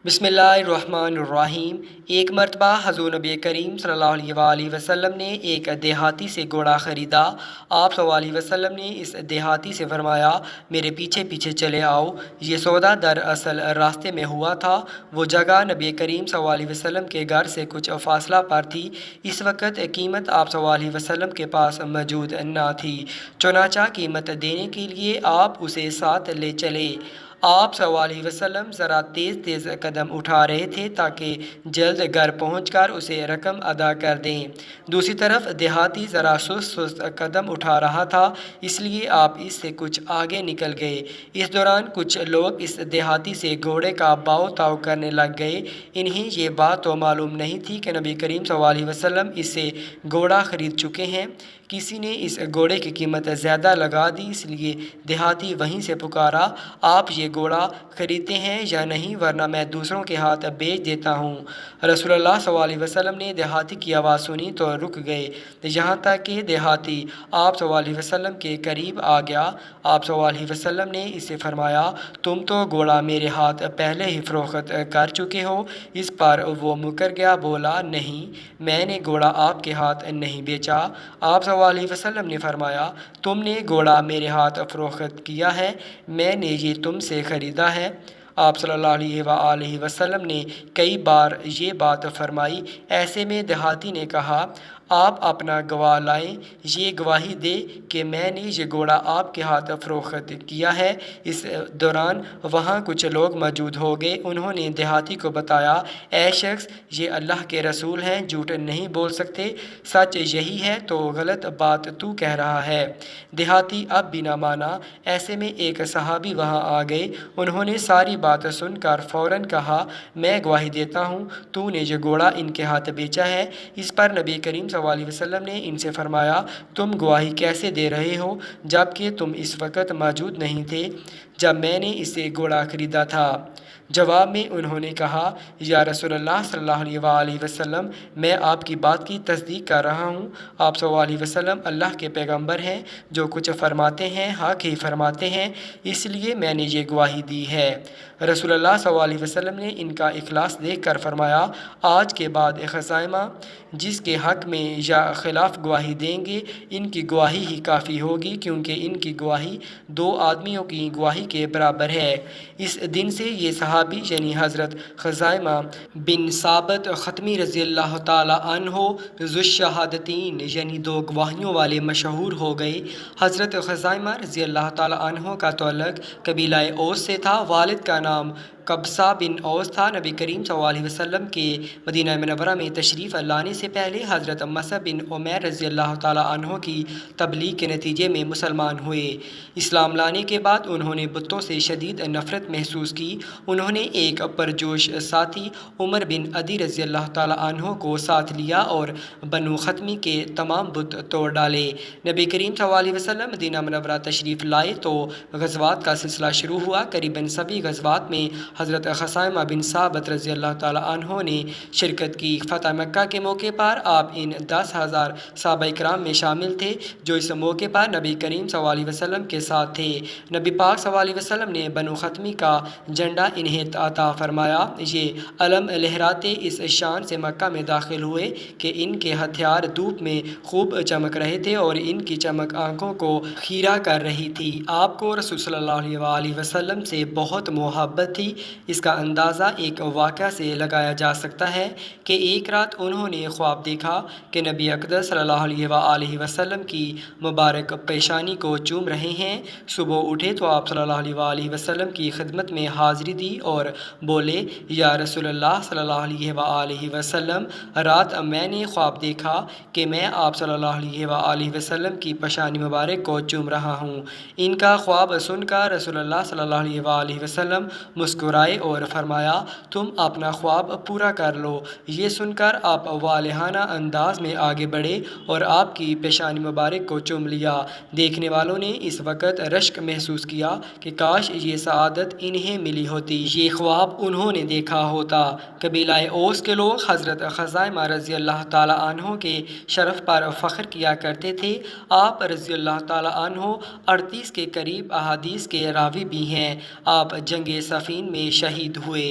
बिस्मिल्लाहिर्रहमानिर्रहीम। एक मरतबा हज़ूर नबी करीम सल्लल्लाहु अलैहि वसल्लम ने एक देहाती से घोड़ा ख़रीदा। आप सल्लल्लाहु अलैहि वसल्लम ने इस देहाती से फरमाया, मेरे पीछे पीछे चले आओ। ये सौदा दरअसल रास्ते में हुआ था। वो जगह नबी करीम सल्लल्लाहु अलैहि वसल्लम के घर से कुछ फ़ासला पर थी। इस वक्त कीमत आप सल्लल्लाहु अलैहि वसल्लम के पास मौजूद न थी, चुनांचा कीमत देने के लिए आप उसे साथ ले चले। आप सल्लल्लाहु अलैहि वसल्लम ज़रा तेज़ तेज़ कदम उठा रहे थे ताकि जल्द घर पहुंचकर उसे रकम अदा कर दें। दूसरी तरफ देहाती ज़रा सुस्त सुस्त कदम उठा रहा था, इसलिए आप इससे कुछ आगे निकल गए। इस दौरान कुछ लोग इस देहाती से घोड़े का भाव ताव करने लग गए। इन्हें ये बात तो मालूम नहीं थी कि नबी करीम सल्लल्लाहु अलैहि वसल्लम इससे घोड़ा ख़रीद चुके हैं। किसी ने इस घोड़े की कीमत ज़्यादा लगा दी, इसलिए देहाती वहीं से पुकारा, आप ये घोड़ा ख़रीदते हैं या नहीं, वरना मैं दूसरों के हाथ बेच देता हूँ। रसूलुल्लाह सल्लल्लाहु अलैहि वसल्लम ने देहाती की आवाज़ सुनी तो रुक गए, यहाँ तक कि देहाती आप सल्लल्लाहु अलैहि वसल्लम के करीब आ गया। आप सल्लल्लाहु अलैहि वसल्लम ने इससे फरमाया, तुम तो घोड़ा मेरे हाथ पहले ही फ़रोख्त कर चुके हो। इस पर वो मुकर गया, बोला, नहीं, मैंने घोड़ा आपके हाथ नहीं बेचा। आप सल्लल्लाहु अलैहि वसल्लम ने फरमाया, तुमने घोड़ा मेरे हाथ फ़रोख्त किया है, मैंने ये तुमसे ख़रीदा है। आप सल्लल्लाहु अलैहि वसल्लम ने कई बार ये बात फरमाई। ऐसे में देहाती ने कहा, आप अपना गवाह लाएं, ये गवाही दे कि मैंने ये घोड़ा आपके हाथ फ़रोख्त किया है। इस दौरान वहाँ कुछ लोग मौजूद हो गए। उन्होंने देहाती को बताया, ऐ शख्स, ये अल्लाह के रसूल हैं, झूठ नहीं बोल सकते, सच यही है तो गलत बात तू कह रहा है। देहाती अब भी ना माना। ऐसे में एक सहाबी वहाँ आ गए। उन्होंने सारी बात सुनकर फ़ौरन कहा, मैं गवाही देता हूँ, तूने ये घोड़ा इनके हाथ बेचा है। इस पर नबी करीम सल्लल्लाहु अलैहि वसल्लम ने इनसे फरमाया, तुम गवाही कैसे दे रहे हो जबकि तुम इस वक्त मौजूद नहीं थे जब मैंने इसे घोड़ा ख़रीदा था। जवाब में उन्होंने कहा, या रसूलल्लाह सल्लल्लाहु अलैहि वसल्लम, मैं आपकी बात की तस्दीक कर रहा हूँ। आप सल्लल्लाहु अलैहि वसल्लम अल्लाह के पैगंबर हैं, जो कुछ फरमाते हैं हक़ ही फरमाते हैं, इसलिए मैंने ये गवाही दी है। रसूलुल्लाह सल्लल्लाहु अलैहि वसल्लम ने इनका इखलास देख कर फरमाया, आज के बाद ख़ज़ाइमा जिसके हक़ में या ख़िलाफ़ गवाही देंगे, इनकी गवाही ही काफ़ी होगी, क्योंकि इनकी गवाही दो आदमियों की गवाही के बराबर है। इस दिन से ये सहाबी यानी हज़रत ख़ज़ाइमा बिन साबित ख़तमी रज़ियल्लाहु ताला अन्हो ज़ुश्शहादतैन यानी दो गवाहियों वाले मशहूर हो गए। हज़रत ख़ज़ाइमा रज़ियल्लाहु ताला अन्हो का तअल्लुक़ कबीला औस से था। वालिद का नाम कबसा बिन औस था। नबी करीम सल्लल्लाहु अलैहि वसल्लम के मदीना मुनव्वरा में तशरीफ़ लाने से पहले हज़रत मसअब बिन उमैर रज़ियल्लाहु ताला अन्हो की तबलीग के नतीजे में मुसलमान हुए। इस्लाम लाने के बाद उन्होंने बुतों से शदीद नफ़रत महसूस की। उन्होंने एक परजोश साथी उमर बिन अदी रज़ियल्लाहु ताला अन्हो को साथ लिया और बनु ख़त्मी के तमाम बुत तोड़ डाले। नबी करीम सल्लल्लाहु अलैहि वसल्लम मदीना मुनव्वरा तशरीफ़ लाए तो ग़ज़वात का सिलसिला शुरू हुआ। करीबन सभी ग़ज़वात में हज़रत ख़ज़ाइमा बिन साबित रज़ियल्लाहु ताला अन्हो ने शिरकत की। फ़तह मक्का के मौके पर आप इन 10,000 सहाबा इकराम में शामिल थे जो इस मौके पर नबी करीम सल्लल्लाहु अलैहि वसल्लम के साथ थे। नबी पाक सल्लल्लाहु अलैहि वसल्लम ने बनु ख़त्मी का झंडा इन्हें अता फरमाया। ये अलम लहराते इस शान से मक्का में दाखिल हुए कि इनके हथियार धूप में खूब चमक रहे थे और इनकी चमक आँखों को खीरा कर रही थी। आपको रसूल सल्लल्लाहु अलैहि वसल्लम से बहुत मोहब्बत थी। इसका अंदाज़ा एक वाक़या से लगाया जा सकता है कि एक रात उन्होंने ख्वाब देखा कि नबी अक़दस सल्लल्लाहु अलैहि वसल्लम की मुबारक पेशानी को चूम रहे हैं। सुबह उठे तो आप सल्लल्लाहु अलैहि वसल्लम की खिदमत में हाज़िरी दी और बोले, या रसूलल्लाह सल्लल्लाहु अलैहि वसल्लम, रात मैंने ख्वाब देखा कि मैं आप सल्लल्लाहु अलैहि वसल्लम की पेशानी मुबारक को चूम रहा हूँ। इनका ख्वाब सुनकर रसूलुल्लाह सल्लल्लाहु अलैहि वसल्लम मुस्कुराए और फरमाया, तुम अपना ख्वाब पूरा कर लो। ये सुनकर आप वालिहाना अंदाज में आगे बढ़े और आपकी पेशानी मुबारक को चूम लिया। देखने वालों ने इस वक्त रश्क महसूस किया कि काश ये सआदत इन्हें मिली होती, ये ख्वाब उन्होंने देखा होता। कबीला औस के लोग हज़रत ख़ज़ाइमा रज़ियल्लाहु ताला अन्हो के शरफ़ पर फ़ख्र किया करते थे। आप रज़ियल्लाहु ताला अन्हो 38 के करीब अहादीस के रावी भी हैं। आप जंग सफ़ीन में शहीद हुए।